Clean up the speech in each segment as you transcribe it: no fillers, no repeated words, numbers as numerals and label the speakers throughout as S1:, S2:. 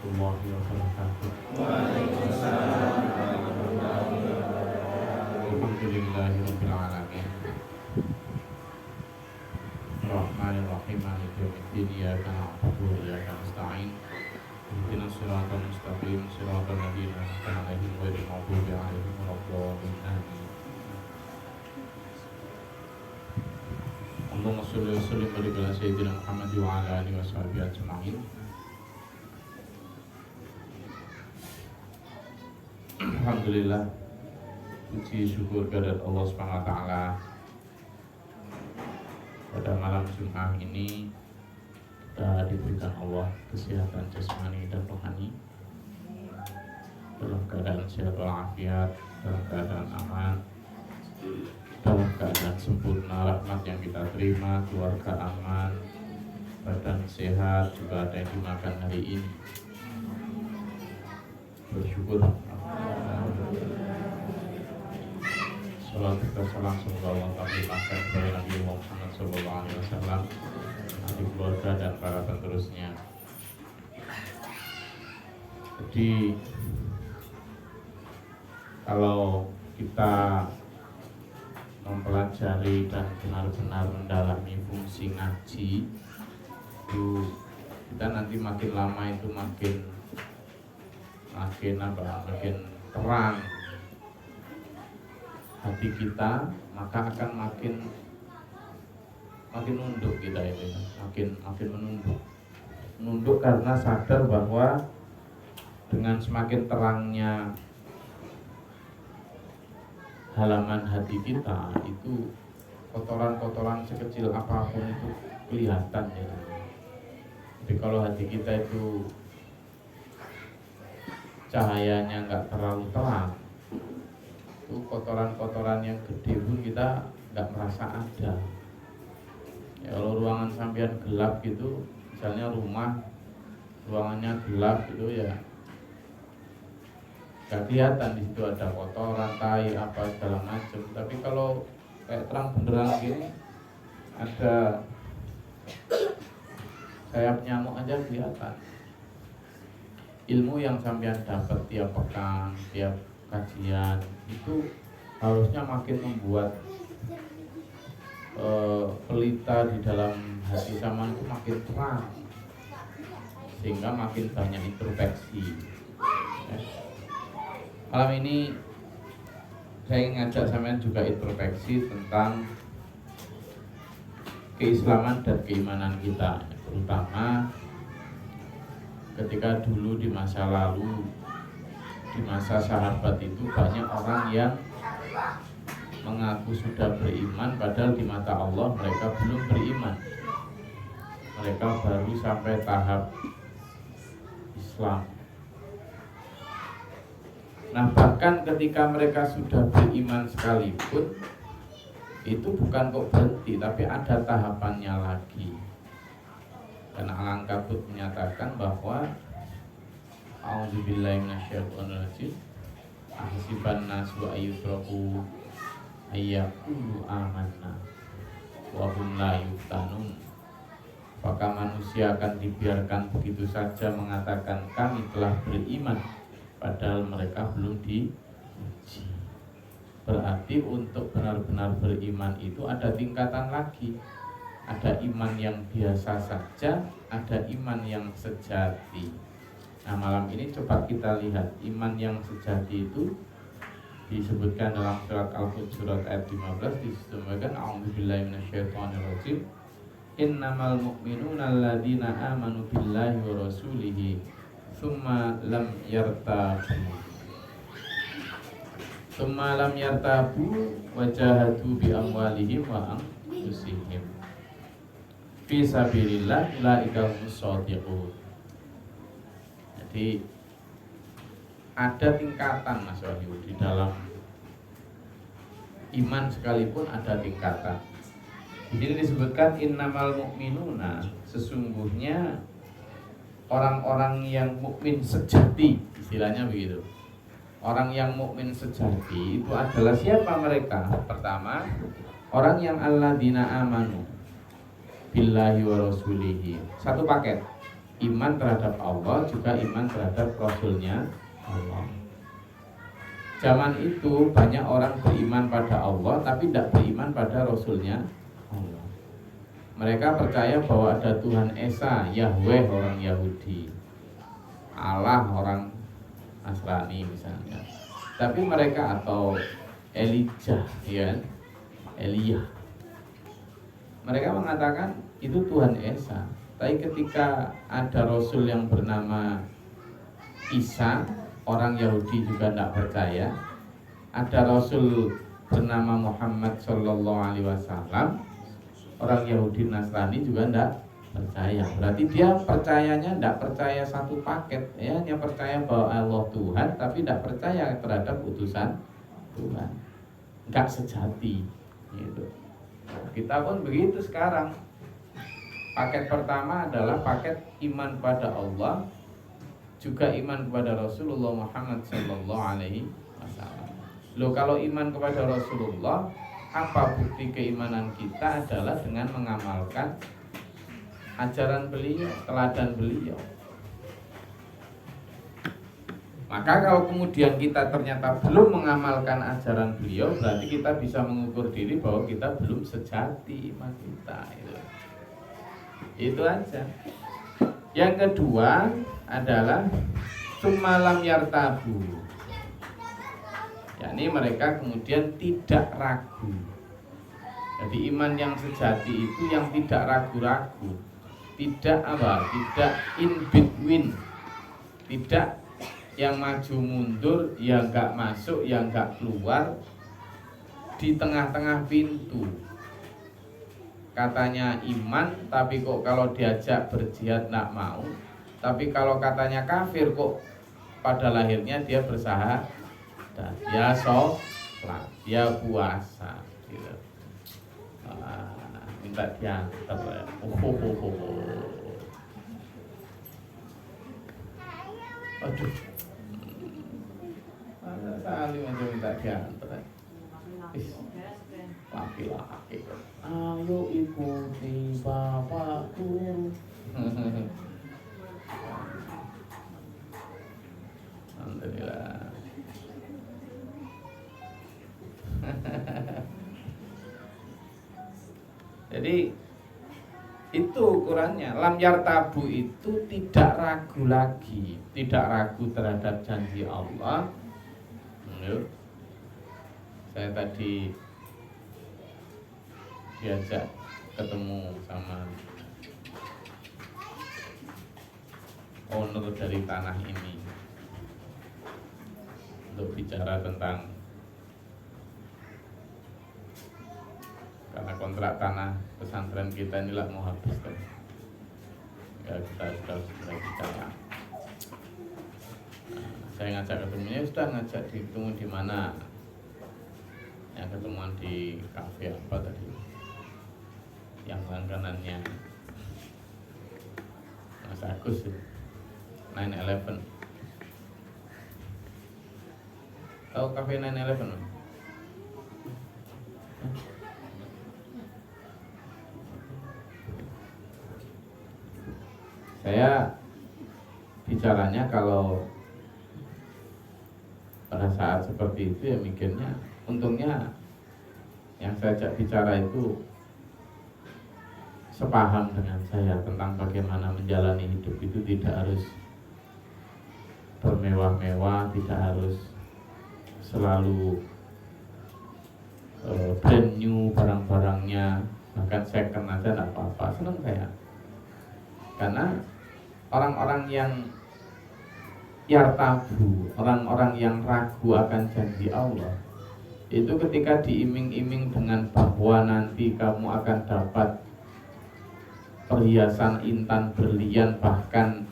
S1: warahmatullahi wabarakatuh. Alhamdulillahi rabbil alamin. Rahmanir-rahim, maliki yaumiddin, iyyaka na'budu wa iyyaka nasta'in. Ihdinas siratal mustaqim, siratal ladzina an'amta 'alaihim ghairil maghdubi 'alaihim waladdallin. Amin. Allahumma sholli wa sallim wa barik ala sayyidina Muhammad wa ala alihi washabihi ajma'in. Alhamdulillah, puji syukur kehadirat Allah Subhanahu wa taala. Pada malam Jumat ini kita diberikan Allah kesehatan jasmani dan rohani, dalam keadaan sehat walafiat, dalam keadaan aman, dalam keadaan sempurna. Rahmat yang kita terima, keluarga aman, badan sehat, juga ada yang dimakan hari ini. Bersyukur. Salam kita salam semoga Allah kami limpahkan kepada Nabi Muhammad SAW, ahli keluarga dan para penerusnya. Jadi kalau kita mempelajari dan benar-benar mendalami fungsi ngaji, itu kita nanti makin lama itu makin terang hati kita, maka akan makin nunduk kita ini, makin menunduk karena sadar bahwa dengan semakin terangnya halaman hati kita itu, kotoran-kotoran sekecil apapun itu kelihatan ya. Jadi kalau hati kita itu cahayanya nggak terlalu terang, itu kotoran-kotoran yang gede pun kita nggak merasa ada. Ya, kalau ruangan sampean gelap gitu, misalnya rumah ruangannya gelap gitu ya, nggak kelihatan di situ ada kotoran, tai apa segala macam. Tapi kalau kayak terang benderang gini, ada sayap nyamuk aja kelihatan. Ilmu yang sampean dapat tiap pekan, tiap kajian itu harusnya makin membuat pelita di dalam hati sampean itu makin terang, sehingga makin banyak introspeksi. Ya. Malam ini saya ingin ngajak sampean juga introspeksi tentang keislaman dan keimanan kita, terutama ketika dulu di masa lalu, di masa sahabat itu banyak orang yang mengaku sudah beriman, padahal di mata Allah mereka belum beriman. Mereka baru sampai tahap Islam. Nah, bahkan ketika mereka sudah beriman sekalipun, itu bukan kok berhenti, tapi ada tahapannya lagi. Karena Al-Ankabut menyatakan bahwa A'udzubillahi minasyaitonirrajim, ahsiban nasu ayyutraku ayyaqulu amanna wa hum la yuftanun. Apakah manusia akan dibiarkan begitu saja mengatakan kami telah beriman, padahal mereka belum diuji. Berarti untuk benar-benar beriman itu ada tingkatan lagi. Ada iman yang biasa saja, ada iman yang sejati. Nah, malam ini coba kita lihat iman yang sejati itu disebutkan dalam surat Al-Hujurat ayat 15, disebutkan a'udzubillahi minasyaitonirrajim, innamal mu'minuna alladzina amanu billahi wa rasulihi tsumma lam yartabu wa jahadu bi amwalihim wa anfusihim fi sabilillah ulaika humus shadiqun. Jadi ada tingkatan Mas Wahyu di dalam iman, sekalipun ada tingkatan. Jadi disebutkan innamal mu'minuna, sesungguhnya orang-orang yang mukmin sejati, istilahnya begitu. Orang yang mukmin sejati itu adalah siapa mereka? Pertama, orang yang alladzina amanu billahi wa rasulihi. Satu paket. iman terhadap Allah juga iman terhadap Rasulnya Allah. Zaman itu banyak orang beriman pada Allah tapi tidak beriman pada Rasulnya Allah. Mereka percaya bahwa ada Tuhan Esa, Yahweh orang Yahudi, Allah orang Nasrani misalnya. Tapi mereka atau Elijah, ya, Elia, mereka mengatakan itu Tuhan Esa. Tapi ketika ada Rasul yang bernama Isa, orang Yahudi juga tidak percaya. Ada Rasul bernama Muhammad Sallallahu Alaihi Wasallam, orang Yahudi Nasrani juga tidak percaya. Berarti dia percayanya tidak percaya satu paket, ya, hanya percaya bahwa Allah Tuhan, tapi tidak percaya terhadap utusan Tuhan. Enggak sejati, gitu. Kita pun begitu sekarang. Paket pertama adalah paket iman pada Allah, juga iman kepada Rasulullah Muhammad Sallallahu Alaihi Wasallam. Loh, kalau iman kepada Rasulullah, apa bukti keimanan kita adalah dengan mengamalkan ajaran beliau, teladan beliau. Maka kalau kemudian kita ternyata belum mengamalkan ajaran beliau, berarti kita bisa mengukur diri bahwa kita belum sejati iman kita. Itu aja. Yang kedua adalah sumalam yartabu, yakni mereka kemudian tidak ragu. Jadi iman yang sejati itu yang tidak ragu-ragu, tidak tidak in between, tidak yang maju mundur, yang enggak masuk, yang enggak keluar, di tengah-tengah pintu. Katanya iman, tapi kok kalau diajak berjihad enggak mau. Tapi kalau katanya kafir, kok pada lahirnya dia bersahadat, dia sholat, dia puasa, gitu. Minta diantar ya. Aduh, mana sekali macam minta diantar. Laki-laki, ayo ikuti bapakku. Alhamdulillah. Jadi itu ukurannya. Lam yartabu itu tidak ragu lagi, tidak ragu terhadap janji Allah. Saya tadi diajak ketemu sama owner dari tanah ini untuk bicara tentang, karena kontrak tanah pesantren kita ini lah mau habis kan. Ya, kita sudah bicara. Saya ngajak ketemunya, sudah ngajak ketemu di mana? Yang ketemuan di kafe apa tadi? Yang langganannya Mas Agus, 9-11. Tahu kafe 9-11? Saya bicaranya kalau pada saat seperti itu ya mikirnya, untungnya yang saya ajak bicara itu sepaham dengan saya tentang bagaimana menjalani hidup itu tidak harus bermewah-mewah, tidak harus selalu brand new barang-barangnya, bahkan second aja tidak apa-apa, senang saya. Karena orang-orang yang yartabu, orang-orang yang ragu akan janji Allah, itu ketika diiming-iming dengan bahwa nanti kamu akan dapat perhiasan intan berlian, bahkan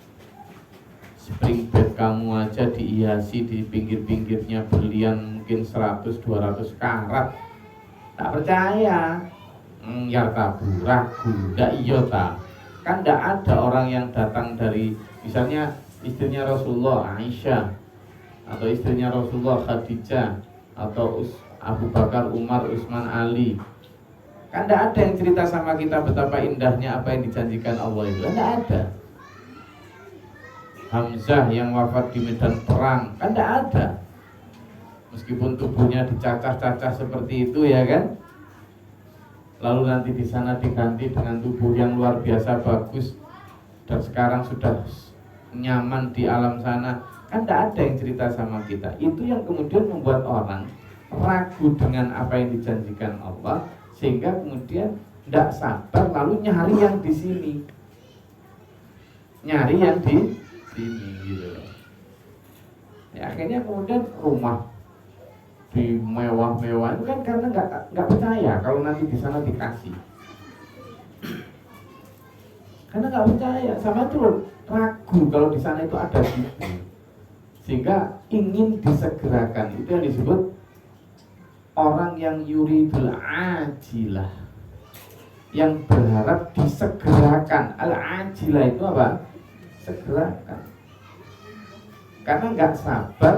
S1: spring bed kamu aja dihiasi di pinggir-pinggirnya berlian mungkin 100-200 karat, tak percaya. Yartabu, ragu, ndak iya ta. Kan ndak ada orang yang datang dari misalnya istrinya Rasulullah Aisyah, atau istrinya Rasulullah Khadijah, atau Abu Bakar, Umar, Utsman, Ali. Kan tidak ada yang cerita sama kita betapa indahnya apa yang dijanjikan Allah itu. Tidak ada. Hamzah yang wafat di medan perang, kan tidak ada. Meskipun tubuhnya dicacah-cacah seperti itu ya kan, lalu nanti di sana diganti dengan tubuh yang luar biasa bagus dan sekarang sudah nyaman di alam sana, kan tidak ada yang cerita sama kita. Itu yang kemudian membuat orang ragu dengan apa yang dijanjikan Allah, sehingga kemudian tidak sabar lalu nyari yang di sini, nyari yang di sini gitu loh. Ya, akhirnya kemudian rumah di mewah-mewah itu kan karena nggak percaya kalau nanti di sana dikasih, karena nggak percaya sama itu loh, ragu kalau di sana itu ada gitu, sehingga ingin disegerakan. Itu yang disebut orang yang yuridul ajilah, yang berharap disegerakan. Al ajilah itu apa? Segerakan. Karena nggak sabar,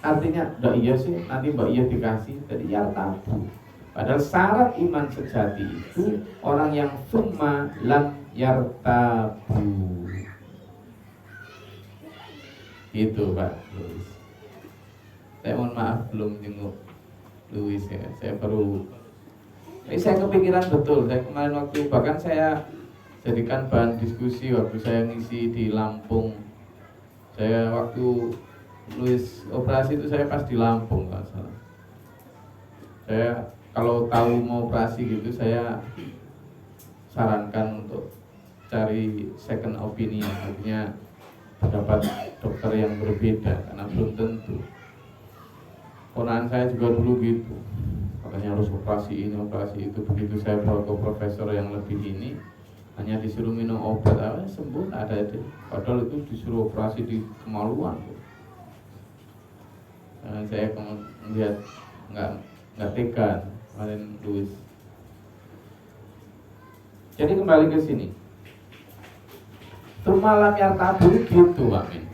S1: artinya nggak iya sih nanti mbak iya dikasih, jadi ya tabu. Padahal syarat iman sejati itu orang yang summa lam yartabu. Itu Pak Luis. Saya mohon maaf belum jenguk Luis ya. Saya kepikiran betul. Saya kemarin waktu, bahkan saya jadikan bahan diskusi waktu saya ngisi di Lampung. Saya waktu Luis operasi itu saya pas di Lampung nggak salah. Saya kalau tahu mau operasi gitu, saya sarankan untuk cari second opinion, artinya pendapat dokter yang berbeda, karena belum tentu. Ponakan saya juga dulu gitu, katanya harus operasi ini, operasi itu. Begitu saya bawa ke profesor yang lebih ini, hanya disuruh minum obat, sembuh, ada itu. Padahal itu disuruh operasi di kemaluan. Saya melihat nggak tega kemarin Luis. Jadi kembali ke sini, malam yang tabu gitu Pak Min.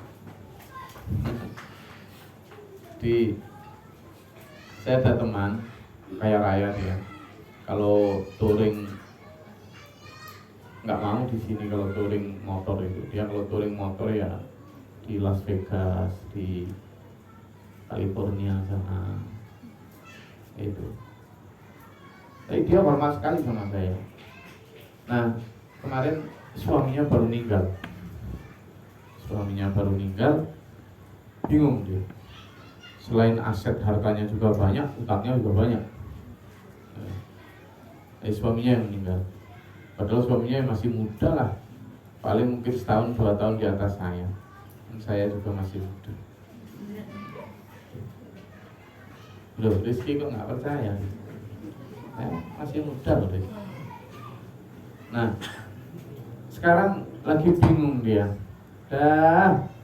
S1: Saya ada teman kaya raya dia, kalau touring nggak mau di sini kalau touring motor itu. Dia kalau touring motor ya di Las Vegas, di California sana itu. Tapi dia hormat sekali sama saya. Nah, kemarin suaminya baru meninggal, bingung dia. Selain aset hartanya juga banyak, utangnya juga banyak. Suaminya yang meninggal. Padahal suaminya masih muda lah, paling mungkin setahun 2 tahun di atas saya. Dan saya juga masih muda. Loh, Rizky kok nggak percaya? Masih muda loh Rizky. Nah, sekarang lagi bingung dia.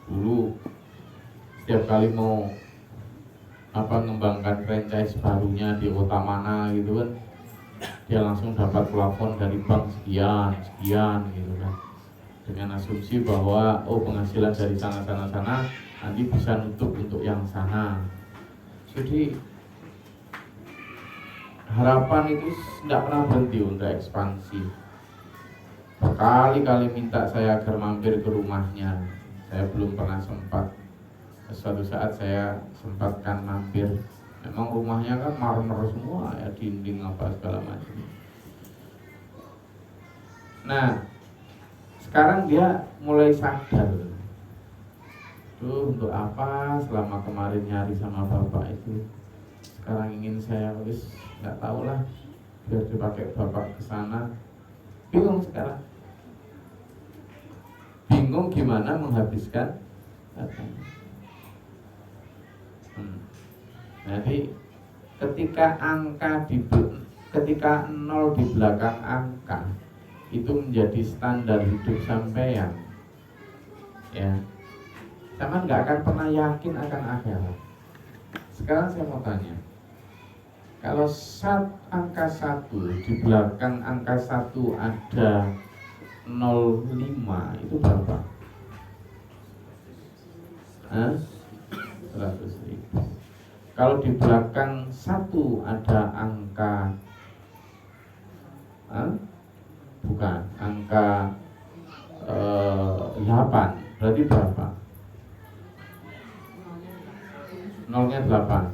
S1: Dulu setiap kali mau ngembangkan franchise barunya di kota mana gitu kan, dia langsung dapat plafon dari bank sekian gitu kan, dengan asumsi bahwa penghasilan dari sana nanti bisa nutup untuk yang sana. Jadi harapan itu tidak pernah berhenti untuk ekspansi. Berkali-kali minta saya agar mampir ke rumahnya, saya belum pernah sempat. Suatu saat saya sempatkan mampir. Memang rumahnya kan marmer semua ya, dinding apa segala macam. Nah, sekarang dia mulai sadar. Tuh untuk apa selama kemarin nyari sama bapak itu, sekarang ingin saya nggak tahu lah, biar dipakai bapak ke sana. Bingung sekarang. Bingung gimana menghabiskan hartanya. Jadi ketika 0 di belakang angka itu menjadi standar hidup sampean, ya, sampean nggak akan pernah yakin akan akhirat. Sekarang saya mau tanya, kalau angka 1 di belakang angka 1 ada 0,5, itu berapa? 100.000. Kalau di belakang 1 ada angka bukan angka 8, berarti berapa? nolnya 8,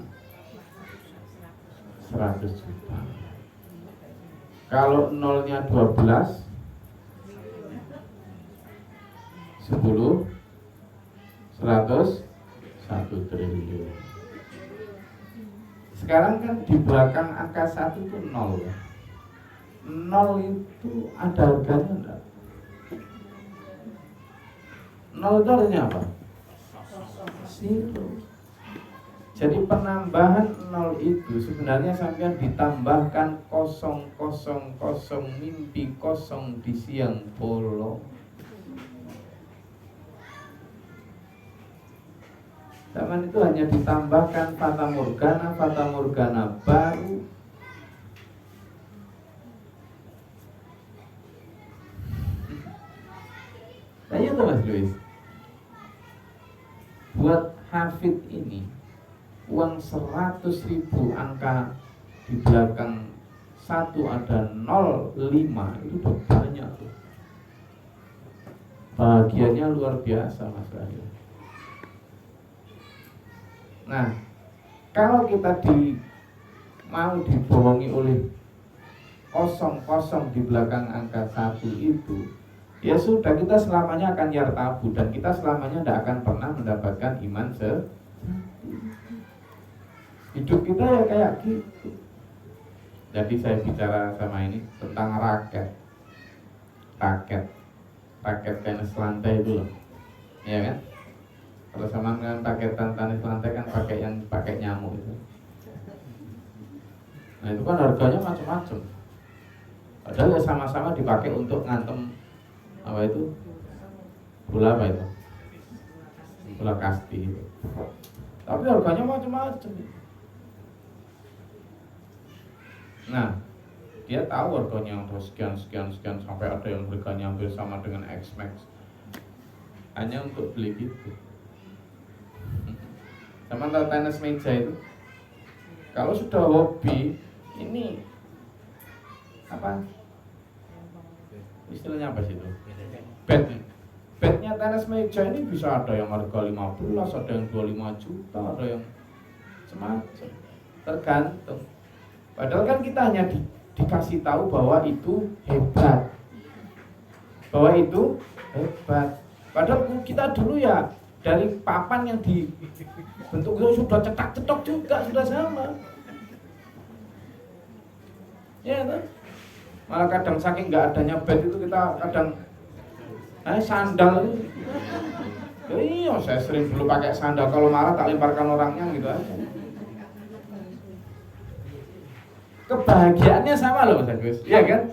S1: 100 juta. Kalau nolnya 12, 10, 100, 1 triliun. Sekarang kan di belakang angka 1 itu 0 ya. 0 itu ada harganya enggak? 0 itu artinya apa? Zero. Jadi penambahan 0 itu sebenarnya sampai ditambahkan 000 mimpi kosong di siang bolong. Zaman itu hanya ditambahkan fata morgana baru. Tanya tuh Mas Luis, buat hafid ini uang 100.000 angka di belakang 1 ada 05 itu udah banyak tuh. Bahagianya luar biasa Mas Rahil. Nah, kalau kita mau dibohongi oleh 00 di belakang angka 1 itu, ya sudah, kita selamanya akan yartabu dan kita selamanya tidak akan pernah mendapatkan iman hidup kita ya kayak gitu. Jadi saya bicara sama ini tentang raket tenis lantai itu loh, ya kan? Kalau sama dengan paketan tenis lantai kan pakai nyamuk itu. Nah itu kan harganya macam-macam. Padahal ya sama-sama dipakai untuk ngantem apa itu? Bola apa itu? Bola kasti itu. Tapi harganya macam-macam. Nah, dia tahu harganya yang sekian sampai ada yang harganya hampir sama dengan X-Max. Hanya untuk beli gitu. Sama tenis meja itu, kalau sudah hobi, ini apa? Istilahnya apa sih itu? Bednya tenis meja ini bisa ada yang harga 15, ada yang 25 juta, ada yang semacam. Tergantung. Padahal kan kita hanya dikasih tahu bahwa itu hebat. Padahal kita dulu ya dari papan yang dibentuk sudah cetak-cetok juga, sudah sama. Ya kan? Malah kadang saking nggak adanya bed itu kita kadang sandal itu. Ya, iya, saya sering dulu pakai sandal, kalau marah tak lemparkan orangnya gitu aja. Kebahagiaannya sama loh Mas Agus, ya kan?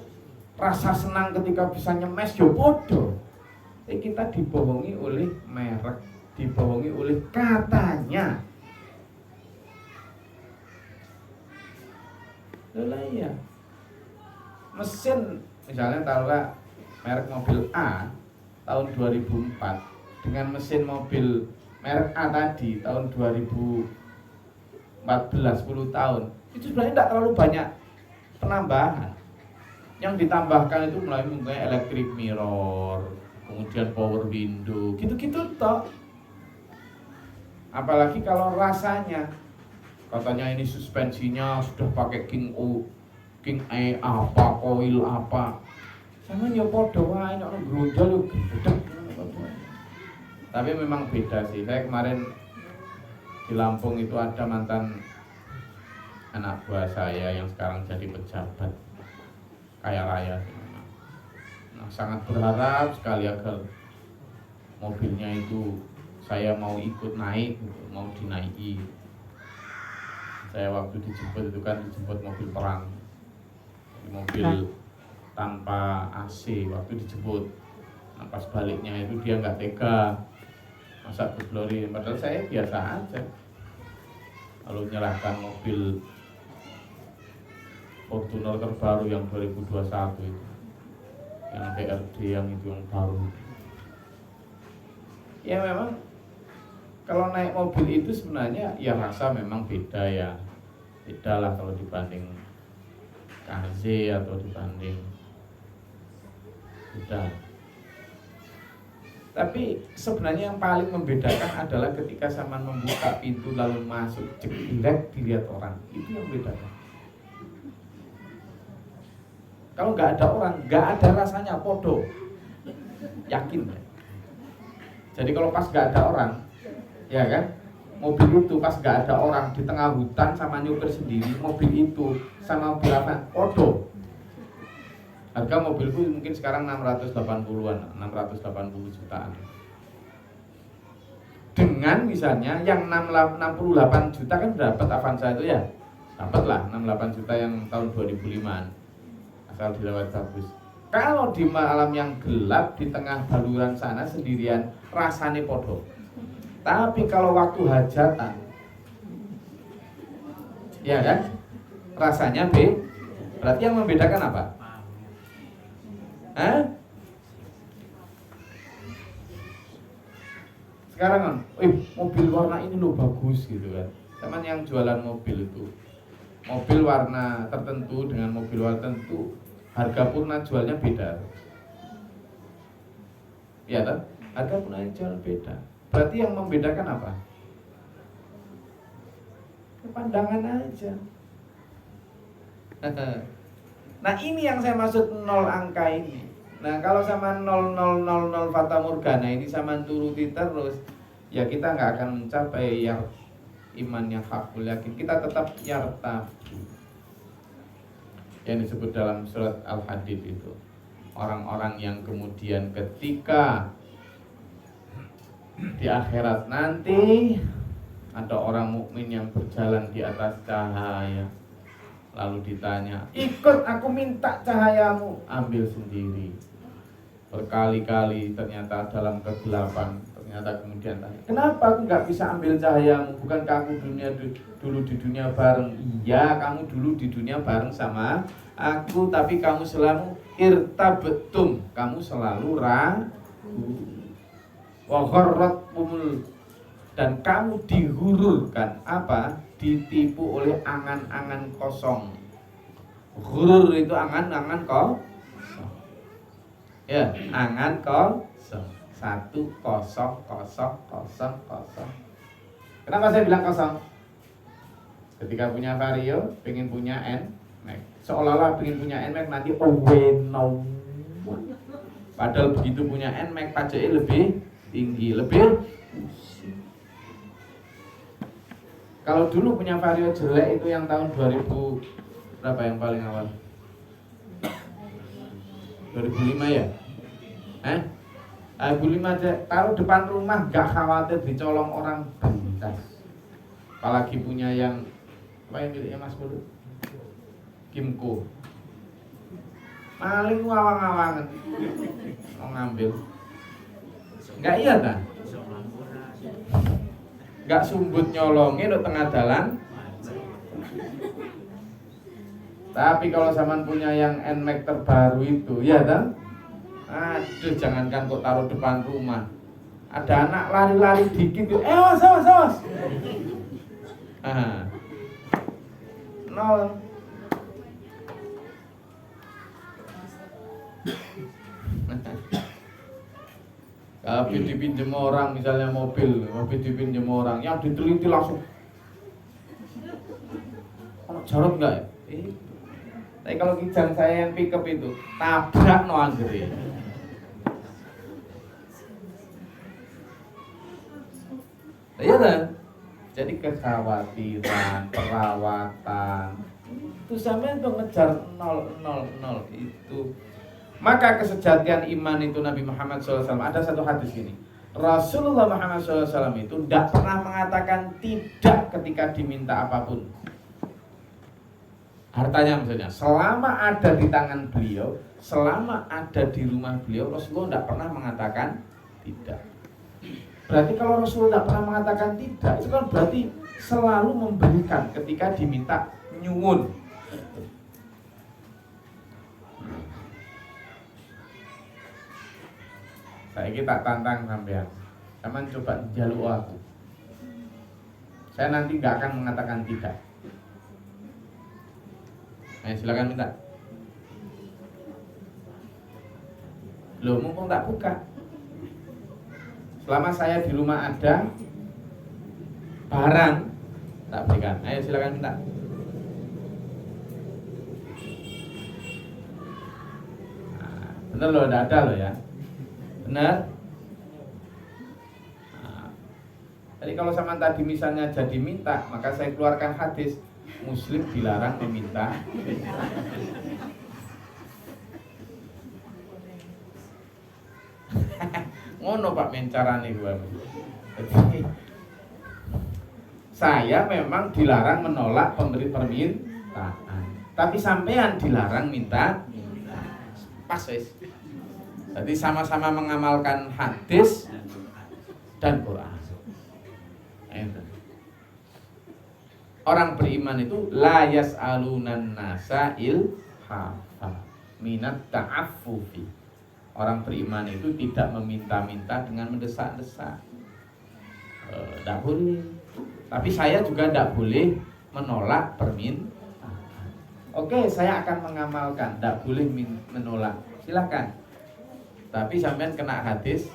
S1: Rasa senang ketika bisa nyemes yo bodoh. Kita dibohongi oleh merek, dibohongi oleh katanya. Lah iya. Mesin misalnya taruhlah merek mobil A tahun 2004 dengan mesin mobil merek A tadi tahun 2014, 10 tahun. Itu sebenarnya tidak terlalu banyak penambahan. Yang ditambahkan itu mulai mungkin electric mirror, kemudian power window, gitu-gitu toh. Apalagi kalau rasanya, katanya ini suspensinya sudah pakai King E apa, coil apa. Sama ya podo wae nek grunjol yo gedhe. Tapi memang beda sih. Saya kemarin di Lampung itu ada mantan anak buah saya yang sekarang jadi pejabat kaya raya. Nah, sangat berharap sekali agar mobilnya itu saya mau ikut naik, mau dinaiki. Saya waktu dijemput itu kan dijemput mobil perang, mobil tanpa AC waktu dijemput. Nah, pas baliknya itu dia nggak tega, masa berglori. Padahal saya biasa aja. Lalu menyerahkan mobil Fortuner terbaru yang 2021 itu, yang DRD yang itu yang baru. Ya memang kalau naik mobil itu sebenarnya ya rasa memang beda ya. Beda lah kalau dibanding KZ atau dibanding beda. Tapi sebenarnya yang paling membedakan adalah ketika sampean membuka pintu lalu masuk jeglek dilihat orang. Itu yang membedakan. Kalau nggak ada orang, nggak ada rasanya podo. Yakin. Jadi kalau pas nggak ada orang, ya kan? Mobil itu pas nggak ada orang di tengah hutan sama nyupir sendiri, mobil itu sama mobil apa? Podo. Harga mobilku mungkin sekarang 680-an, 680 jutaan. Dengan misalnya yang 68 juta kan dapat Avanza itu ya. Dapatlah 68 juta yang tahun 2005-an. Asal dilewat bagus. Kalau di malam yang gelap di tengah baluran sana sendirian rasane podo. Tapi kalau waktu hajatan, ya kan? Rasanya B. Berarti yang membedakan apa? Hah? Sekarang kan, mobil warna ini loh bagus gitu kan. Teman yang jualan mobil itu, mobil warna tertentu dengan mobil warna tertentu, harga purna jualnya beda. Ya kan? Harga purna jual beda. Berarti yang membedakan apa? Pandangan aja. Nah ini yang saya maksud 0 angka ini. Nah kalau sama 0000 fata morgana ini sama turuti terus, ya kita nggak akan mencapai yang iman yang hakul yakin. Kita tetap yartab yang disebut dalam surat Al-Hadid itu. Orang-orang yang kemudian ketika di akhirat nanti ada orang mukmin yang berjalan di atas cahaya. Lalu ditanya, ikut aku minta cahayamu, ambil sendiri. Berkali-kali ternyata dalam kegelapan, ternyata kemudian tanya, kenapa aku nggak bisa ambil cahayamu? Bukankah aku dulu di dunia bareng? Iya, kamu dulu di dunia bareng sama aku, tapi kamu selalu irtabetum, kamu selalu ragu. Wa gharratkumul, dan kamu dihururkan apa? Ditipu oleh angan-angan kosong. Ghurur itu angan-angan kosong. Ya, angan kosong. 1 kosong kosong kosong kosong. Kenapa saya bilang kosong? Ketika punya Vario, pengen punya N-Max. Seolah-olah pengen punya N-Max nanti no. Padahal begitu punya N-Max pajaknya lebih tinggi, lebih. Kalau dulu punya Vario jelek itu yang tahun 2000 berapa yang paling awal? 2005 ya? 2005 taruh depan rumah gak khawatir dicolong orang bentas. Apalagi punya yang apa yang miliknya Mas Bulu? Kimco. Maling awang-awangan. Mau ngambil. Enggak iya ta? Enggak sumbut nyolongnya di tengah jalan. Tapi kalau zaman punya yang Nmax terbaru itu, ya kan? Aduh, jangankan kok taruh depan rumah. Ada anak lari-lari dikit, awas. Nol. Tapi dipinjem orang, misalnya mobil dipinjem orang, yang diteliti langsung. Jarot enggak ya? Tapi kalau kijang saya yang pick up itu tabrak no anggere. Iya kan? Jadi kekhawatiran, perawatan itu sampai untuk ngejar 000 itu. Maka kesejatian iman itu Nabi Muhammad SAW. Ada satu hadis ini. Rasulullah Muhammad SAW itu tidak pernah mengatakan tidak ketika diminta apapun. Hartanya misalnya, selama ada di tangan beliau, selama ada di rumah beliau, Rasulullah tidak pernah mengatakan tidak. Berarti kalau Rasulullah tidak pernah mengatakan tidak, itu kan berarti selalu memberikan ketika diminta nyuwun. Saya kita tantang sampean, teman coba jaluk aku. Saya nanti nggak akan mengatakan tidak. Silakan minta. Loh, mumpung tak buka. Selama saya di rumah ada barang, tak berikan. Ayo silakan minta. Nah, bener loh, tidak ada loh ya. Benar? Nah, jadi kalau sama tadi misalnya jadi minta, maka saya keluarkan hadis, Muslim dilarang meminta. Ngono Pak mencarane gua. Jadi saya memang dilarang menolak pemberi permintaan, tapi sampean dilarang minta. Pas wis. Jadi sama-sama mengamalkan hadis dan Quran. Orang beriman itu la yas'alunan nasa ilhafa minat ta'affufi. Orang beriman itu tidak meminta-minta dengan mendesak-desak. Tidak boleh. Tapi saya juga tidak boleh menolak permintaan. Oke, saya akan mengamalkan, tidak boleh menolak. Silakan. Tapi sampean kena hadis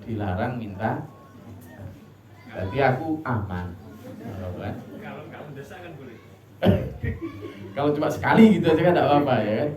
S1: dilarang minta. Berarti aku aman.
S2: Kalau nggak mendesak kan boleh.
S1: Kalau cuma sekali gitu aja kan tidak apa-apa ya kan.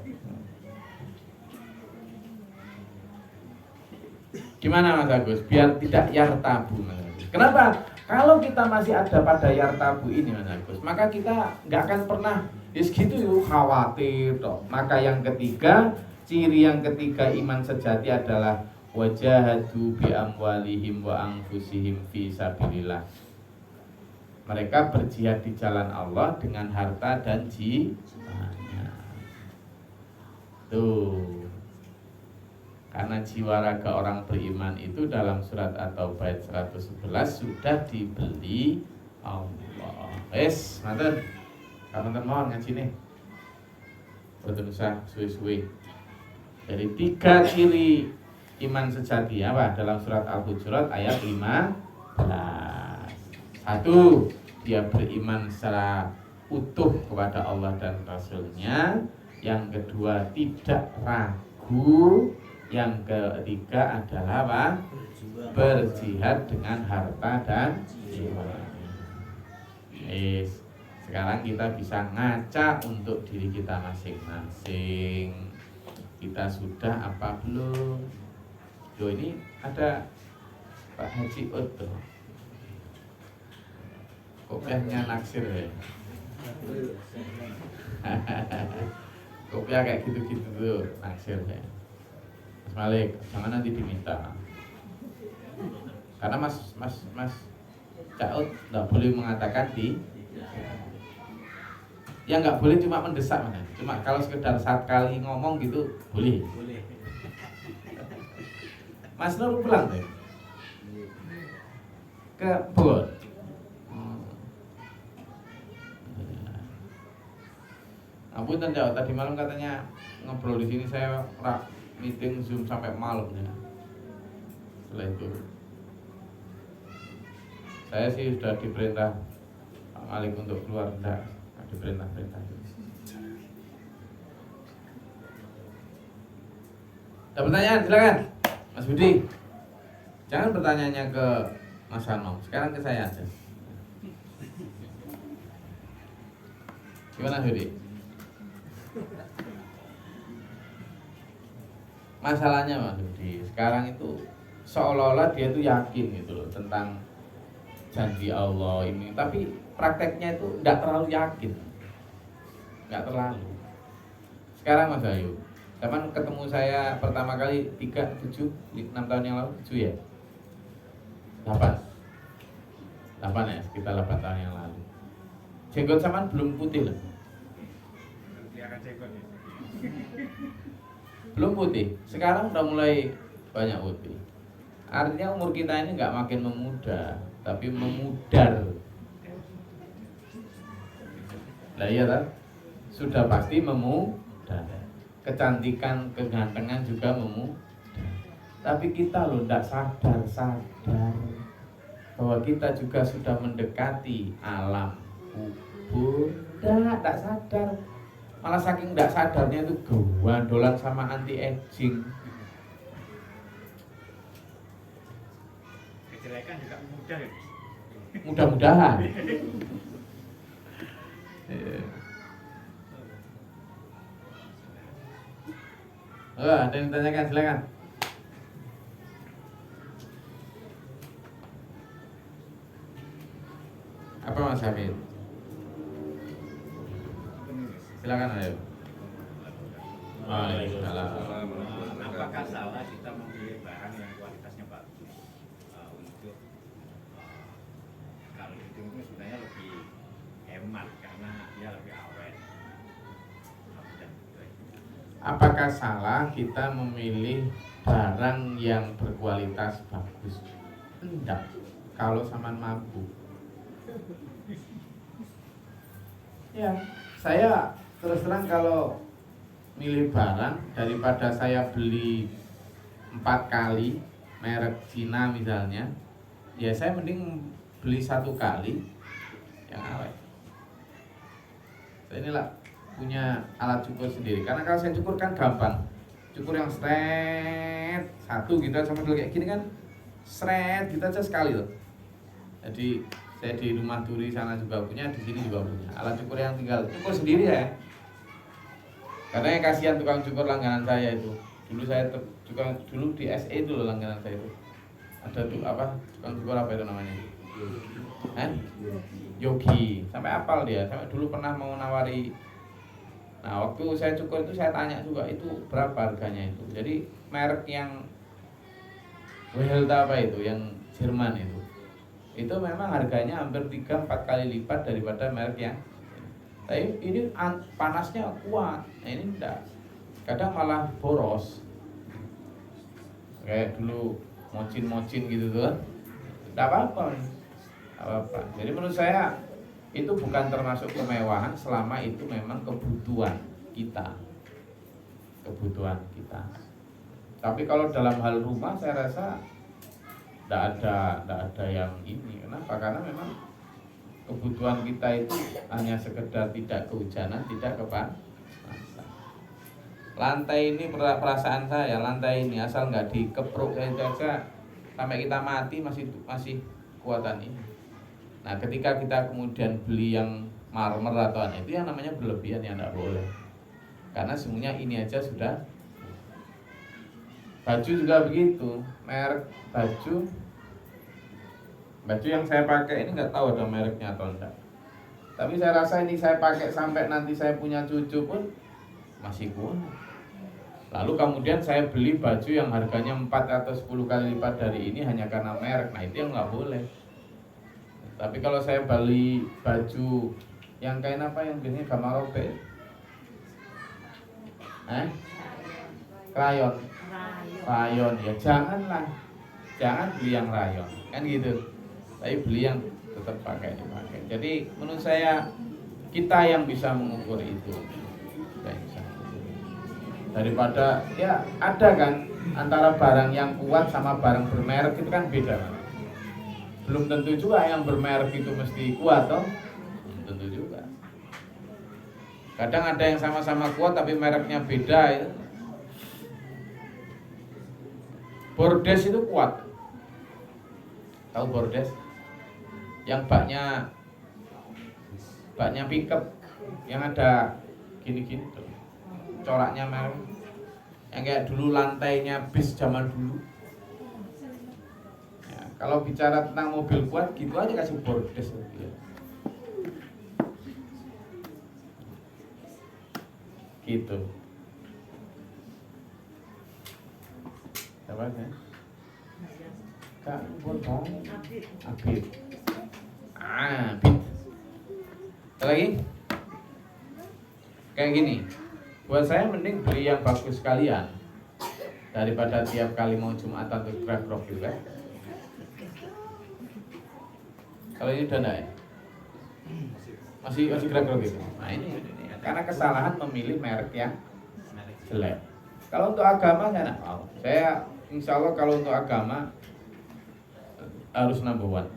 S1: Gimana Mas Agus? Biar tidak yartabu Mas Agus. Kenapa? Kalau kita masih ada pada yartabu ini Mas Agus, maka kita nggak akan pernah segitu khawatir toh. Maka yang ketiga, ciri yang ketiga iman sejati adalah wajahadu bi amwalihim wa anfusihim fi sabilillah. Mereka berjihad di jalan Allah dengan harta dan jiwanya. Tuh. Karena jiwa raga orang beriman itu dalam surat At-Taubah 111 sudah dibeli Allah. Wes, matur. Kapan mohon ngaji nih. Boten usah suwe-suwe. Dari 3 ciri iman sejati apa dalam surat Al-Hujurat ayat 15. 1. Dia beriman secara utuh kepada Allah dan Rasul-Nya. Yang kedua, tidak ragu. Yang ketiga adalah apa? Berjihad dengan harta dan jiwa. Sekarang kita bisa ngaca untuk diri kita masing-masing. Kita sudah apa belum? Loh, ini ada Pak Haji Otto. Kopiahnya naksir ya. Kopiah kayak gitu-gitu tuh naksir ya. Mas Malik, jangan nanti diminta. Karena Mas Caut nggak boleh mengatakan yang nggak boleh cuma mendesak mana. Cuma kalau sekedar 1 kali ngomong gitu boleh. Mas Nur pulang deh ke Bogor. Ampun tadi malam katanya ngobrol di sini, saya meeting Zoom sampai malam ya. Setelah itu saya sih sudah diperintah Pak Malik untuk keluar, enggak diperintah. Ada pertanyaan, silakan Mas Budi. Jangan pertanyaannya ke Mas Hanom, sekarang ke saya aja. Gimana Budi? Masalahnya Mas Budi, sekarang itu seolah-olah dia itu yakin gitu loh tentang janji Allah ini, tapi prakteknya itu enggak terlalu yakin. Enggak terlalu. Sekarang Mas Ayu, kapan ketemu saya pertama kali 6 tahun yang lalu, 7 ya? 8 ya, sekitar 8 tahun yang lalu. Jenggot saman belum putih loh.
S2: Kelihatan jenggot ya.
S1: Belum putih, sekarang udah mulai banyak putih. Artinya umur kita ini nggak makin memuda, tapi memudar. Lah iya kan? Sudah pasti memudar. Kecantikan, kegantengan juga memudar. Tapi kita loh nggak sadar bahwa kita juga sudah mendekati alam kubur. Nggak sadar. Malah saking tidak sadarnya itu gandolan sama anti aging.
S2: mudah ya.
S1: Mudah-mudahan. Ada yang ditanyakan, silakan. Apa Mas Hamid? Silakan ayo. Waalaikumsalam.
S2: Apakah salah kita memilih barang yang kualitasnya bagus untuk kalau itu sebenarnya lebih hemat karena dia lebih awet.
S1: Apakah salah kita memilih barang yang berkualitas bagus? Enggak, kalau sampean mampu. Ya, saya terus terang kalau milih barang daripada saya beli 4 kali merek Cina misalnya, ya saya mending beli 1 kali yang awet. Saya inilah punya alat cukur sendiri, karena kalau saya cukur kan gampang, cukur yang seret satu gitu sama dulu kayak gini kan, seret gitu aja sekali loh. Jadi saya di rumah Turi sana juga punya, di sini juga punya alat cukur yang tinggal cukur sendiri ya. Karena yang kasihan tukang cukur langganan saya itu, dulu saya dulu di SE itu loh langganan saya itu. Ada tuh apa tukang cukur apa itu namanya? Yogi, sampai apal dia, sampai dulu pernah mau nawari. Nah waktu saya cukur itu saya tanya juga itu berapa harganya itu. Jadi merek yang Wehelta apa itu, yang Jerman itu memang harganya hampir 3-4 kali lipat daripada merek yang. Tapi ini panasnya kuat, nah ini enggak. Kadang malah boros. Kayak dulu mocin-mocin gitu tuh kan. Enggak apa-apa. Jadi menurut saya itu bukan termasuk kemewahan selama itu memang kebutuhan kita. Tapi kalau dalam hal rumah saya rasa tidak ada yang ini. Kenapa? Karena memang kebutuhan kita itu hanya sekedar tidak kehujanan, tidak kepanasan. Lantai ini perasaan saya, lantai ini asal nggak dikepruk saja sampai kita mati masih kuatan ini. Nah ketika kita kemudian beli yang marmer atau itu yang namanya berlebihan, yang tidak boleh. Karena semuanya ini aja sudah. Baju juga begitu, merek baju yang saya pakai ini nggak tahu ada mereknya atau enggak. Tapi saya rasa ini saya pakai sampai nanti saya punya cucu pun masih kuat. Lalu kemudian saya beli baju yang harganya 4 atau 10 kali lipat dari ini hanya karena merek. Nah itu yang nggak boleh. Tapi kalau saya beli baju yang kain apa yang biasanya gambar robe, rayon ya jangan beli yang rayon kan gitu. Tapi beli yang tetap dipakai. Jadi menurut saya kita yang bisa mengukur itu. Daripada ya ada kan antara barang yang kuat sama barang bermerek itu kan beda kan? Belum tentu juga yang bermerek itu mesti kuat toh. Belum tentu juga. Kadang ada yang sama-sama kuat tapi mereknya beda ya. Bordes itu kuat. Tahu Bordes? Yang baknya pickup yang ada gini-gini tuh. Coraknya merah. Yang kayak dulu lantainya bis zaman dulu. Ya, kalau bicara tentang mobil kuat gitu aja kasih Bordes ya. Gitu. Siapa ya? Kak, buat dong. Abid. Abid. Ada lagi? Kayak gini. Buat saya mending beli yang bagus sekalian daripada tiap kali mau Jumatan tuh grab gitu kan. Kalau ini udah enggak ya? Masih grab gitu. Nah ini karena kesalahan memilih merek yang jelek. Kalau untuk agama saya enggak mau. Saya insya Allah kalau untuk agama harus number one.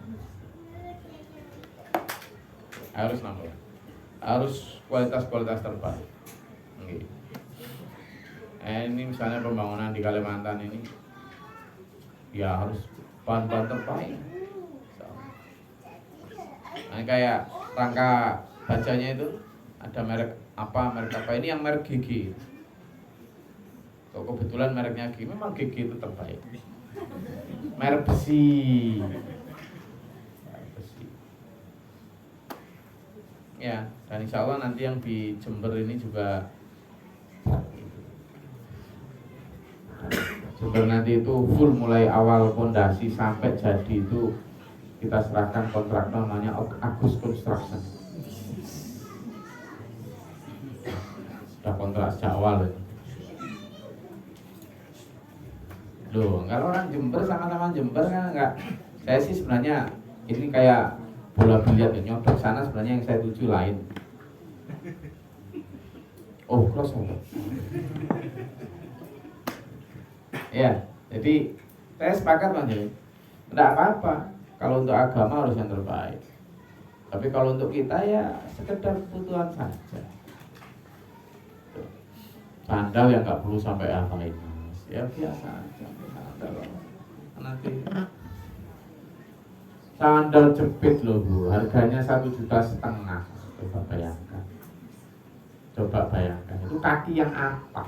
S1: Harus kualitas terbaik. Okay. Ini misalnya pembangunan di Kalimantan ini, ya harus bahan-bahan terbaik. So, Nah, kayak rangka bacanya itu ada merek apa ini yang merek GG. Kok kebetulan mereknya GG, memang GG itu terbaik. Merek besi. Ya, dan insya Allah nanti yang di Jember ini juga Jember nanti itu full mulai awal fondasi sampai jadi itu kita serahkan kontrak namanya Agus Construction. Sudah kontrak sejak awal itu. Loh, kalau orang Jember sama-sama Jember kan enggak. Saya sih sebenarnya ini kayak bola biliar ya, nyodok sana sebenarnya yang saya tuju lain. Oh, cross over. Ya, jadi saya sepakat Bang Jeli. Enggak apa-apa kalau untuk agama harus yang terbaik. Tapi kalau untuk kita ya sekedar kebutuhan saja. Sandal yang nggak perlu sampai hafalin, ya biasa aja. Sandal nanti. Sandal jepit loh Bu, harganya 1,5 juta. Coba bayangkan, itu kaki yang apa?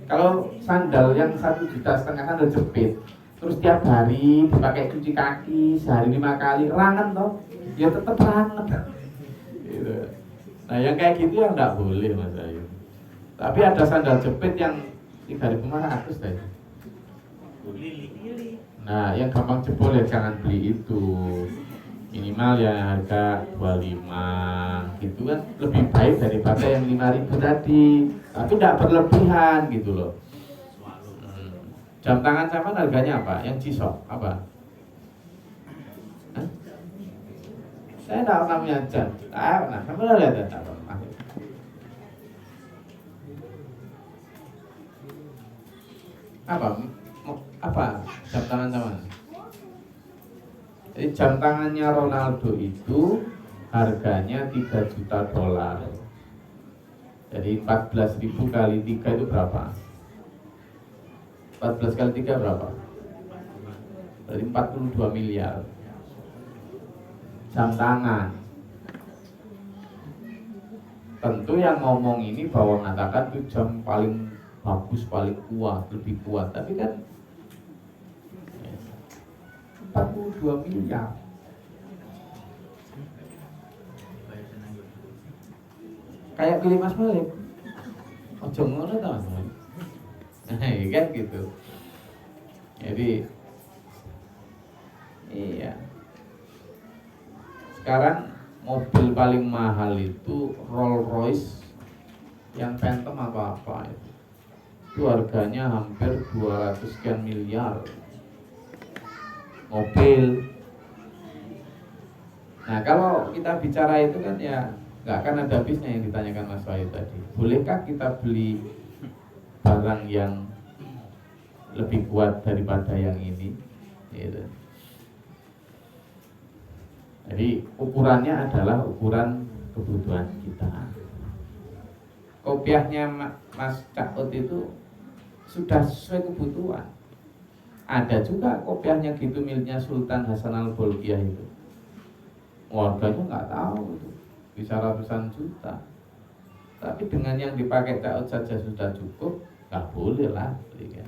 S1: Kalau sandal yang 1,5 juta sandal jepit, terus tiap hari dipakai cuci kaki sehari 5 kali, rangen toh? Ya tetap rangen. Gitu. Nah yang kayak gitu yang nggak boleh Mas Ayu. Tapi ada sandal jepit yang 3.500 tadi. Nah, yang gampang jebol ya jangan beli itu. Minimal ya harga 25 gitu kan, lebih baik daripada yang 5.000 tadi. Tapi tidak berlebihan gitu loh. Jam tangan sama harganya apa? Yang G-Shock apa? Hah? Saya tidak pernah punya jam. Nah, kamu udah lihat ya? Apa jam tangan sama? Jadi jam tangannya Ronaldo itu harganya 3 juta dolar. Jadi 14.000 kali 3 itu berapa? 14 kali 3 berapa? Berarti 42 miliar. Jam tangan. Tentu yang ngomong ini bahwa mengatakan itu jam paling bagus, paling kuat, lebih kuat. Tapi kan 42 miliar. Kayak beli Mas Malik. Ojo ngono ta Mas Malik. Kan gitu. Jadi iya. Sekarang mobil paling mahal itu Rolls Royce yang Phantom apa itu. Itu harganya hampir 200 sekian miliar. Mobil. Nah kalau kita bicara itu kan ya nggak akan ada habisnya yang ditanyakan Mas Wahyu tadi. Bolehkah kita beli barang yang lebih kuat daripada yang ini? Gitu. Jadi ukurannya adalah ukuran kebutuhan kita. Kopiahnya Mas Cakut itu sudah sesuai kebutuhan. Ada juga kopiahnya gitu miliknya Sultan Hasan Al-Bolkiah itu. Warganya nggak tahu itu, bisa ratusan juta. Tapi dengan yang dipakai Cakut saja sudah cukup, nggak boleh lah belikan.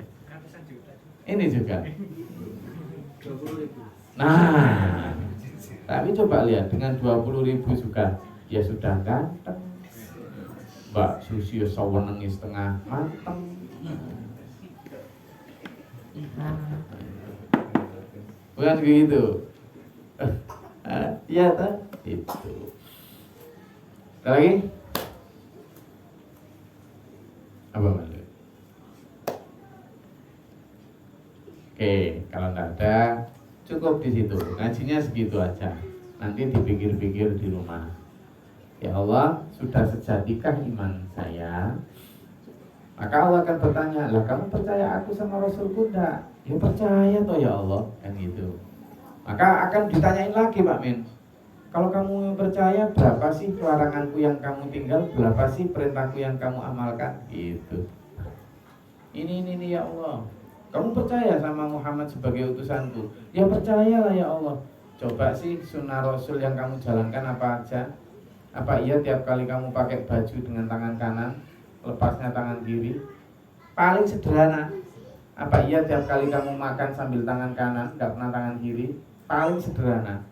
S1: Ini juga. Nah, tapi coba lihat dengan 20.000 juga, ya sudah ganteng. Mbak Susi sawenengi setengah mateng. Bukan begitu. Iya tak? Itu. Ada lagi? Apa maksudnya? Oke, kalau nggak ada, cukup di situ. Ngajinya segitu aja. Nanti dipikir-pikir di rumah. Ya Allah, sudah sejadikah iman saya? Maka Allah akan bertanya, lah kamu percaya aku sama Rasulku enggak? Ya percaya toh ya Allah, kan gitu. Maka akan ditanyain lagi Pak Min, kalau kamu percaya berapa sih laranganku yang kamu tinggal, berapa sih perintahku yang kamu amalkan? Gitu. Ini ya Allah. Kamu percaya sama Muhammad sebagai utusanku? Ya percayalah ya Allah. Coba sih sunnah Rasul yang kamu jalankan apa aja? Apa iya tiap kali kamu pakai baju dengan tangan kanan, lepasnya tangan kiri? Paling sederhana. Apa iya tiap kali kamu makan sambil tangan kanan, gak pernah tangan kiri? Paling sederhana.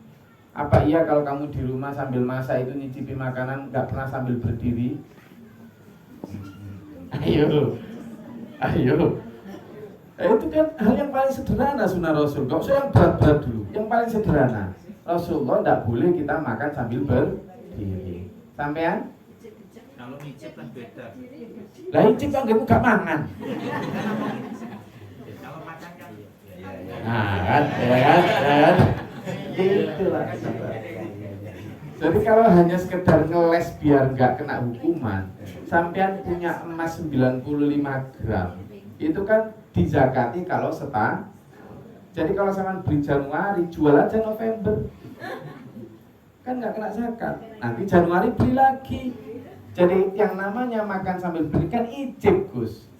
S1: Apa iya kalau kamu di rumah sambil masak itu nyicipi makanan gak pernah sambil berdiri? Ayo. Itu kan hal yang paling sederhana sunnah Rasul. Gak usah yang berat-berat dulu. Yang paling sederhana. Rasulullah tidak boleh kita makan sambil berdiri. Sampean?
S2: Kalau ngicip kan beda.
S1: Lah icip kan gak mangan.
S2: Kalau makan kan
S1: Nah kan, ya kan. Itulah. Jadi kalau hanya sekedar ngeles biar nggak kena hukuman, sampean punya emas 95 gram, itu kan dizakati kalau setahun. Jadi kalau sampean beli Januari, jual aja November, kan nggak kena zakat. Nanti Januari beli lagi. Jadi yang namanya makan sambil beli kan ijib, Gus.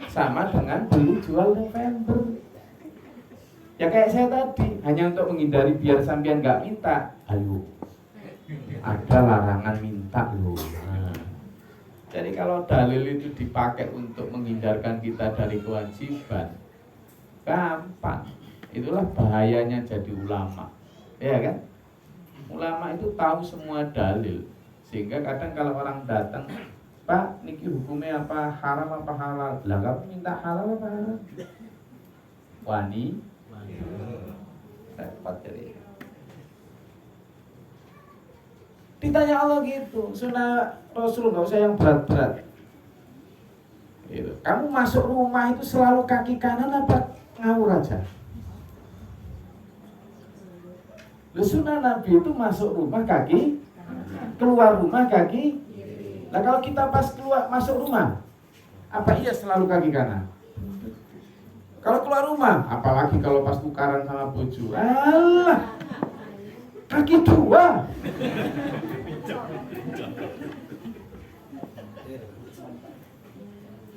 S1: Sama dengan beli jual November. Ya kayak saya tadi, hanya untuk menghindari biar sampean nggak minta. Ayo, ada larangan minta loh. Nah, jadi kalau dalil itu dipakai untuk menghindarkan kita dari kewajiban, gampang. Itulah bahayanya jadi ulama, ya kan? Ulama itu tahu semua dalil, sehingga kadang kalau orang datang, Pak, niki hukumnya apa, haram apa halal? Lah kamu minta halal apa halal? Wani. Repot jadi. Ditanya Allah gitu, sunnah Rasul nggak usah yang berat-berat. Gitu. Kamu masuk rumah itu selalu kaki kanan apa ngawur aja? Lu sunnah Nabi itu masuk rumah kaki, keluar rumah kaki. Nah kalau kita pas keluar masuk rumah, apa iya selalu kaki kanan? Kalau keluar rumah, apalagi kalau pas tukaran sama bojo, alah, kaki dua.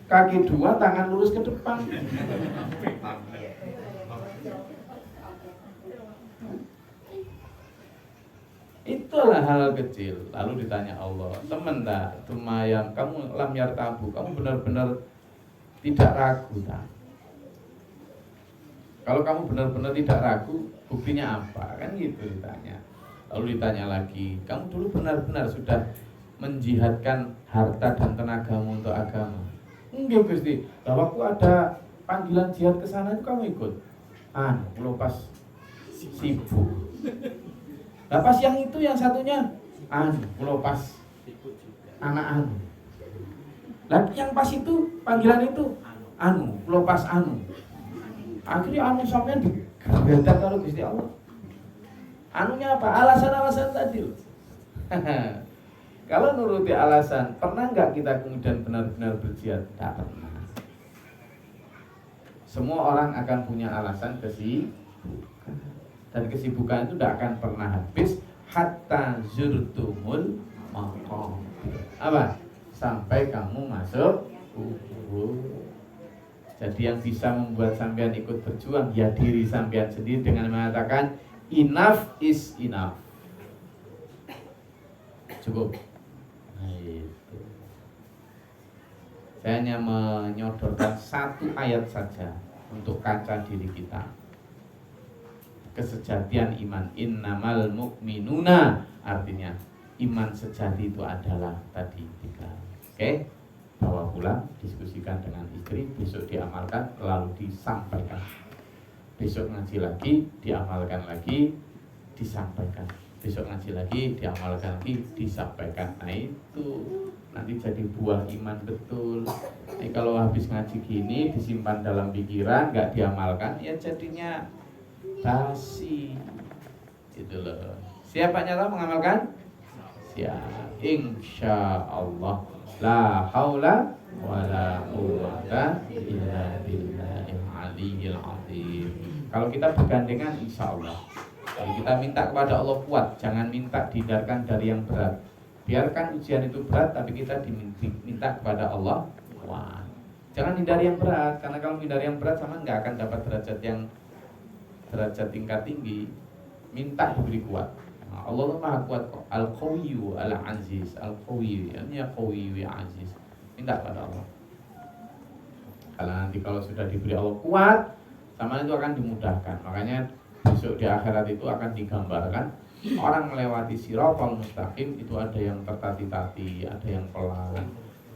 S1: Kaki dua, tangan lurus ke depan. Itulah hal kecil. Lalu ditanya Allah, teman tak, tumayam, kamu lam yartabu, kamu benar-benar tidak ragu tak? Kalau kamu benar-benar tidak ragu, buktinya apa? Kan gitu ditanya. Lalu ditanya lagi, kamu dulu benar-benar sudah menjihadkan harta dan tenagamu untuk agama? Enggak Gusti, bahwa aku ada panggilan jihad ke sana itu kamu ikut? Kalau pas sibuk. Nah pas yang itu yang satunya, kalau pas anak Lah yang pas itu panggilan itu, kalau pas akhirnya sampai digedak kalau Gusti Allah. Anunya apa? Alasan-alasan tadi loh. Kalau nuruti alasan, pernah nggak kita kemudian benar-benar berjihad? Tidak pernah. Semua orang akan punya alasan kesibukan, dan kesibukan itu tidak akan pernah habis hatta zurtumul maqam. Apa? Sampai kamu masuk kubur. Jadi yang bisa membuat sampean ikut berjuang ya diri sampean sendiri dengan mengatakan enough is enough. Cukup. Nah, itu. Saya hanya menyodorkan satu ayat saja untuk kaca diri kita. Kesejatian iman, innamal mu'minuna, artinya iman sejati itu adalah tadi 3. Oke? Bawa pulang, diskusikan dengan istri, besok diamalkan, lalu disampaikan. Besok ngaji lagi, diamalkan lagi, disampaikan. Besok ngaji lagi, diamalkan lagi, disampaikan. Nah itu nanti jadi buah iman betul. Jadi kalau habis ngaji gini, disimpan dalam pikiran, nggak diamalkan, ya jadinya basi. Itu loh. Siapa nyata mengamalkan? Siap. Insya Allah. La haula wala quwwata illa billahil aliyyil azim. Kalau kita bergandengan insya Allah. Jadi kita minta kepada Allah kuat, jangan minta dihindarkan dari yang berat. Biarkan ujian itu berat, tapi kita diminta kepada Allah kuat. Jangan hindari yang berat, karena kalau hindari yang berat sama nggak akan dapat derajat tingkat tinggi. Minta diberi kuat. Nah, Allah Maha kuat kok. Al-Qawiyyu Al-Aziz. Al-Qawiyyu, ya Qawiyyu ya Aziz. Minta pada Allah. Kalau sudah diberi Allah kuat, sama itu akan dimudahkan. Makanya besok di akhirat itu akan digambarkan orang melewati Shiratal Mustaqim itu ada yang tertati-tati, ada yang pelan,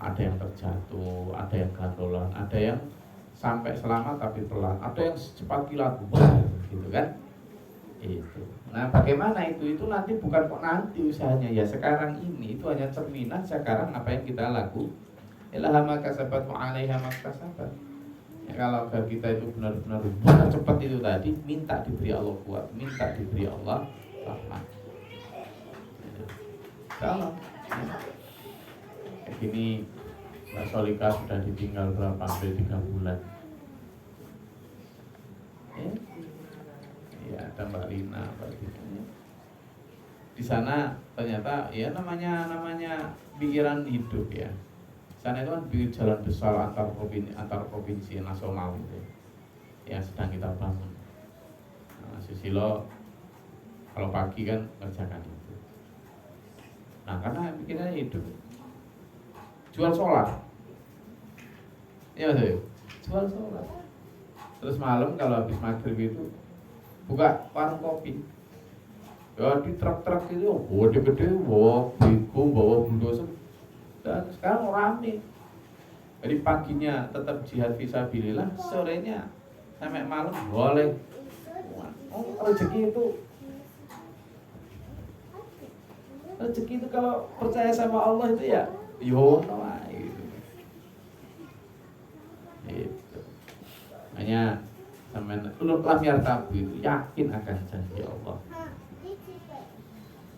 S1: ada yang terjatuh, ada yang gandolan, ada yang sampai selamat tapi pelan, ada yang secepat kilat, gitu kan? Itu. Nah, bagaimana itu? Itu nanti bukan kok nanti usahanya, ya sekarang ini. Itu hanya cerminan sekarang apa yang kita lakukan. Ilaha ma kasabat wa 'alaiha ma kasabat. Ya, kalau kita itu benar-benar cepat itu tadi, minta diberi Allah kuat, minta diberi Allah rahmat. Kalau kayak gini Mbak Solika sudah ditinggal berapa? Hampir 3 bulan. Ya, ada Mbak Lina, Mbak Lina. Di sana ternyata ya namanya pikiran hidup ya. Sana itu kan jalan besar antar provinsi nasional itu yang sedang kita bangun. Nah, Susilo kalau pagi kan kerjakan itu. Nah, karena pikirannya hidup, jual solar, ya betul, jual solar. Terus malam kalau habis maghrib itu buka warung kopi. Ya di truk-truk itu, gede-gede, bawa bego, bawa bulldozer. Dan sekarang rame. Jadi paginya tetap jihad fisabilillah, sorenya sampai malam boleh. Rezeki itu kalau percaya sama Allah itu ya yono gitu. Itu. Hanya sampai ulul lam yartabu itu yakin akan janji Allah.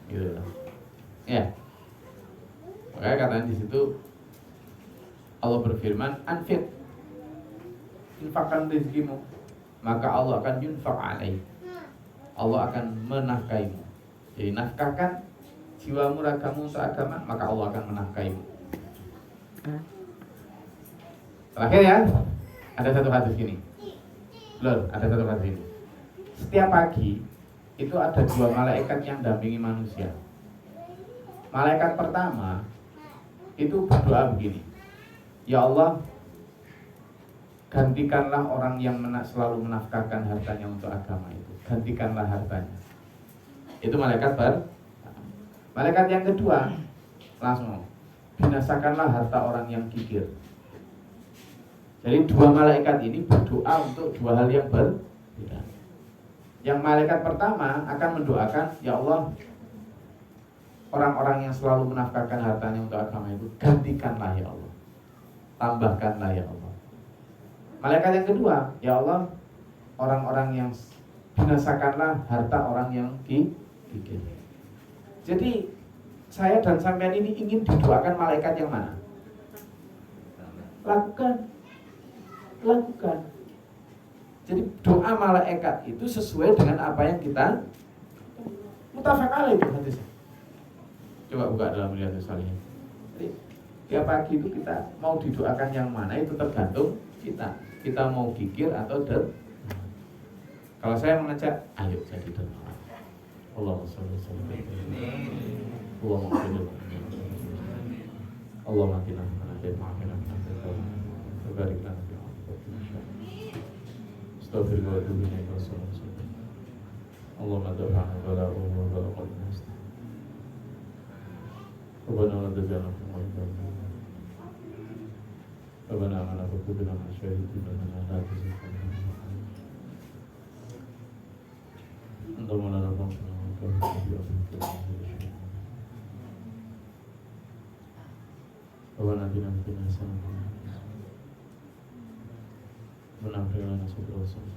S1: Gitu loh. Ya. Makanya katanya di situ Allah berfirman, anfiq, infakkan rezekimu, maka Allah akan yunfaq alaih. Allah akan menafkaimu. Jadi nafkahkan jiwamu, ragamu untuk agama, maka Allah akan menafkaimu. Terakhir ya, ada satu hadis gini. Ada satu hadis ini. Setiap pagi itu ada 2 malaikat yang dampingi manusia. Malaikat pertama itu berdoa begini, ya Allah, gantikanlah orang yang selalu menafkahkan hartanya untuk agama itu, gantikanlah hartanya. Itu malaikat Malaikat yang kedua langsung, binasakanlah harta orang yang kikir. Jadi 2 malaikat ini berdoa untuk 2 hal yang berbeda. Yang malaikat pertama akan mendoakan, ya Allah, orang-orang yang selalu menafkahkan hartanya untuk agama itu, gantikanlah ya Allah, tambahkanlah ya Allah. Malaikat yang kedua, ya Allah, orang-orang yang binasakanlah harta orang yang kikir. Jadi saya dan sampean ini ingin didoakan malaikat yang mana? Lakukan. Jadi doa malaikat itu sesuai dengan apa yang kita mutafaq alaih itu hadisnya. Coba buka dalam Riyadhus Shalihin. Jadi tiap pagi itu kita mau didoakan yang mana itu tergantung kita. Kita mau gigir atau Kalau saya mengajak, ayo jadi dermawan. Allahumma sholli ala sayyidina Muhammad. Allahumma atina min hadhihi ma'afina min hadhihi barik lana fi astaghfirullah wa atubu ilaik. Allahumma dafa'na bala'u wa bala'u al-mustaqim. ربنا لا تجعلنا في المعتدين ربنا آمنا فاغفر لنا شهيدنا لنا لا تزغ قلوبنا أنت مولانا فانصرنا على القوم الكافرين ربنا آتنا في الدنيا حسنة ربنا اغفر لنا سوء الوصول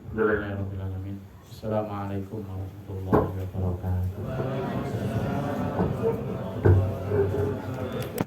S1: Alhamdulillah rabbil alamin. Assalamualaikum warahmatullahi wabarakatuh.